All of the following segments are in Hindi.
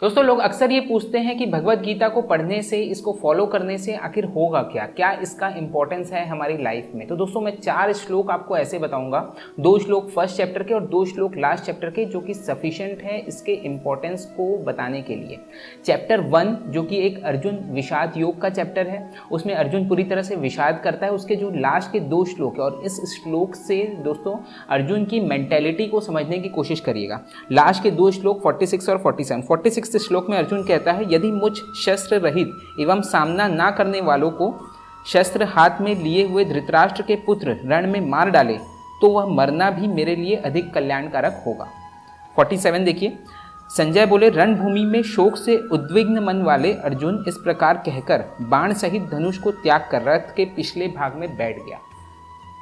दोस्तों लोग अक्सर ये पूछते हैं कि भगवत गीता को पढ़ने से, इसको फॉलो करने से आखिर होगा क्या, क्या इसका इंपॉर्टेंस है हमारी लाइफ में। तो दोस्तों मैं 4 श्लोक आपको ऐसे बताऊंगा, 2 श्लोक फर्स्ट चैप्टर के और 2 श्लोक लास्ट चैप्टर के, जो कि सफिशिएंट है इसके इंपॉर्टेंस को बताने के लिए। चैप्टर 1 जो कि एक अर्जुन विषाद योग का चैप्टर है, उसमें अर्जुन पूरी तरह से विषाद करता है। उसके जो लास्ट के 2 श्लोक है, और इस श्लोक से दोस्तों अर्जुन की मेंटेलिटी को समझने की कोशिश करिएगा। लास्ट के 2 श्लोक 46 और 47। 46 श्लोक में अर्जुन कहता है, यदि मुझ शस्त्र रहित एवं सामना ना करने वालों को शस्त्र हाथ में लिए हुए धृतराष्ट्र के पुत्र रण में मार डाले तो वह मरना भी मेरे लिए अधिक कल्याणकारक होगा। 47 देखिए, संजय बोले, रणभूमि में शोक से उद्विग्न मन वाले अर्जुन इस प्रकार कहकर बाण सहित धनुष को त्याग कर रथ के पिछले भाग में बैठ गया।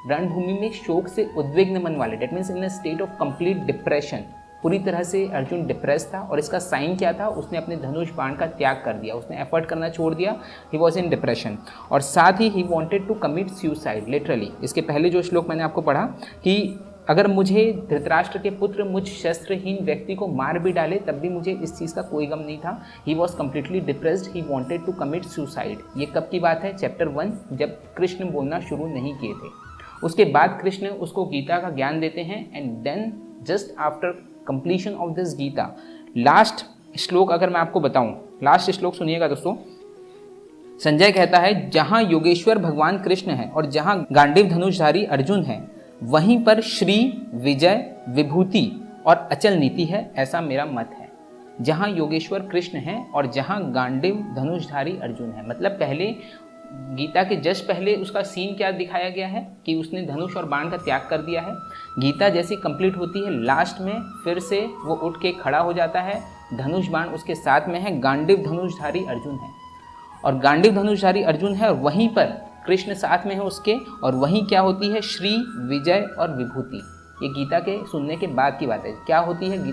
रणभूमि में शोक से उद्विग्न मन वाले, that means in a state of complete depression. पूरी तरह से अर्जुन डिप्रेस था, और इसका साइन क्या था, उसने अपने धनुष बाण का त्याग कर दिया, उसने एफर्ट करना छोड़ दिया। ही वॉज इन डिप्रेशन, और साथ ही wanted to commit suicide literally. इसके पहले जो श्लोक मैंने आपको पढ़ा कि अगर मुझे धृतराष्ट्र के पुत्र मुझ शस्त्रहीन व्यक्ति को मार भी डाले तब भी मुझे इस चीज़ का कोई गम नहीं था। He was completely depressed, he wanted to commit suicide. ये कब की बात है? चैप्टर 1, जब कृष्ण बोलना शुरू नहीं किए थे। उसके बाद कृष्ण उसको गीता का ज्ञान देते हैं, and then just after completion of this Gita, last shlok अगर मैं आपको बताऊं, लास्ट श्लोक सुनिएगा दोस्तों। संजय कहता है, जहां योगेश्वर भगवान कृष्ण है और जहां गांडीव धनुषधारी अर्जुन है, वहीं पर श्री, विजय, विभूति और अचल नीति है, ऐसा मेरा मत है। जहां योगेश्वर कृष्ण है और जहां गांडीव धनुषधारी अर्जुन है, मतलब पहले गीता के जस्ट पहले उसका सीन क्या दिखाया गया है कि उसने धनुष और बाण का त्याग कर दिया है। गीता जैसी कंप्लीट होती है, लास्ट में फिर से वो उठ के खड़ा हो जाता है, धनुष बाण उसके साथ में है, गांडीव धनुषधारी अर्जुन है, और गांडीव धनुषधारी अर्जुन है, और वहीं पर कृष्ण साथ में है उसके, और वहीं क्या होती है? श्री, विजय और विभूति। ये गीता के सुनने के बाद की बात है। क्या होती है?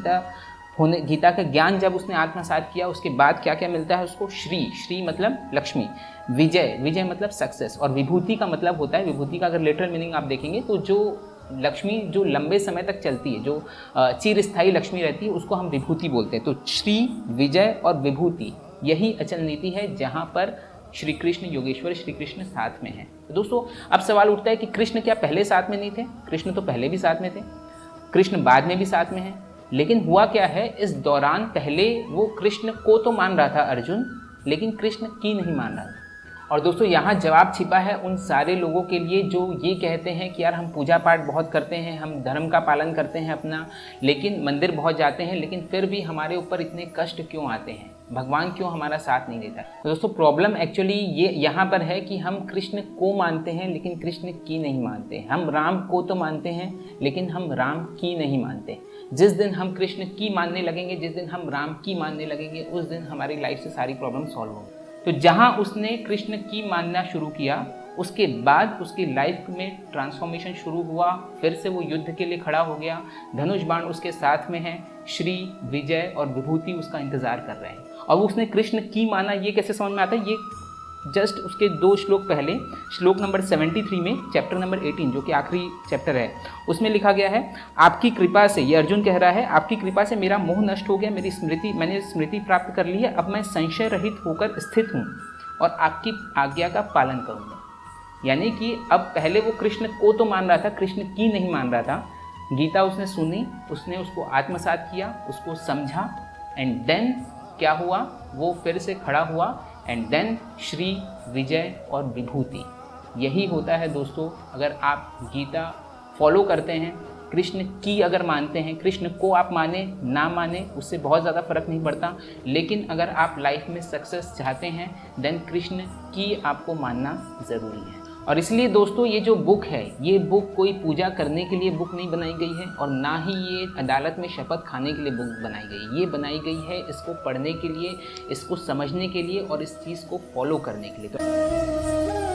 गीता का ज्ञान जब उसने आत्मसात किया, उसके बाद क्या क्या मिलता है उसको? श्री मतलब लक्ष्मी, विजय मतलब सक्सेस, और विभूति का मतलब होता है, विभूति का अगर लिटरल मीनिंग आप देखेंगे तो जो लक्ष्मी जो लंबे समय तक चलती है, जो चिरस्थायी लक्ष्मी रहती है, उसको हम विभूति बोलते हैं। तो श्री, विजय और विभूति, यही अचल नीति है जहाँ पर श्री कृष्ण, योगेश्वर श्री कृष्ण साथ में है। तो दोस्तों अब सवाल उठता है कि कृष्ण क्या पहले साथ में नहीं थे? कृष्ण तो पहले भी साथ में थे, कृष्ण बाद में भी साथ में है, लेकिन हुआ क्या है, इस दौरान पहले वो कृष्ण को तो मान रहा था अर्जुन, लेकिन कृष्ण की नहीं मान रहा था। और दोस्तों यहाँ जवाब छिपा है उन सारे लोगों के लिए जो ये कहते हैं कि यार हम पूजा पाठ बहुत करते हैं, हम धर्म का पालन करते हैं अपना, लेकिन मंदिर बहुत जाते हैं, लेकिन फिर भी हमारे ऊपर इतने कष्ट क्यों आते हैं, भगवान क्यों हमारा साथ नहीं देता। तो दोस्तों प्रॉब्लम एक्चुअली ये यहाँ पर है कि हम कृष्ण को मानते हैं लेकिन कृष्ण की नहीं मानते। हम राम को तो मानते हैं लेकिन हम राम की नहीं मानते। जिस दिन हम कृष्ण की मानने लगेंगे, जिस दिन हम राम की मानने लगेंगे, उस दिन हमारी लाइफ से सारी प्रॉब्लम सॉल्व होंगी। तो जहाँ उसने कृष्ण की मानना शुरू किया, उसके बाद उसकी लाइफ में ट्रांसफॉर्मेशन शुरू हुआ, फिर से वो युद्ध के लिए खड़ा हो गया, धनुष बाण उसके साथ में है, श्री, विजय और विभूति उसका इंतजार कर रहे हैं। और उसने कृष्ण की माना, ये कैसे समझ में आता है? ये जस्ट उसके 2 श्लोक पहले, श्लोक नंबर 73 में चैप्टर नंबर 18 जो कि आखिरी चैप्टर है, उसमें लिखा गया है, आपकी कृपा से, ये अर्जुन कह रहा है, आपकी कृपा से मेरा मोह नष्ट हो गया, मैंने स्मृति प्राप्त कर ली है, अब मैं संशय रहित होकर स्थित हूँ और आपकी आज्ञा का पालन करूँगा। यानी कि अब पहले वो कृष्ण को तो मान रहा था, कृष्ण की नहीं मान रहा था। गीता उसने सुनी, उसने उसको आत्मसात किया, उसको समझा, एंड देन क्या हुआ, वो फिर से खड़ा हुआ, एंड देन श्री, विजय और विभूति। यही होता है दोस्तों, अगर आप गीता फॉलो करते हैं, कृष्ण की अगर मानते हैं, कृष्ण को आप माने ना माने उससे बहुत ज़्यादा फर्क नहीं पड़ता, लेकिन अगर आप लाइफ में सक्सेस चाहते हैं देन कृष्ण की आपको मानना ज़रूरी है। और इसलिए दोस्तों ये जो बुक है, ये बुक कोई पूजा करने के लिए बुक नहीं बनाई गई है, और ना ही ये अदालत में शपथ खाने के लिए बुक बनाई गई। ये बनाई गई है इसको पढ़ने के लिए, इसको समझने के लिए और इस चीज़ को फॉलो करने के लिए। तो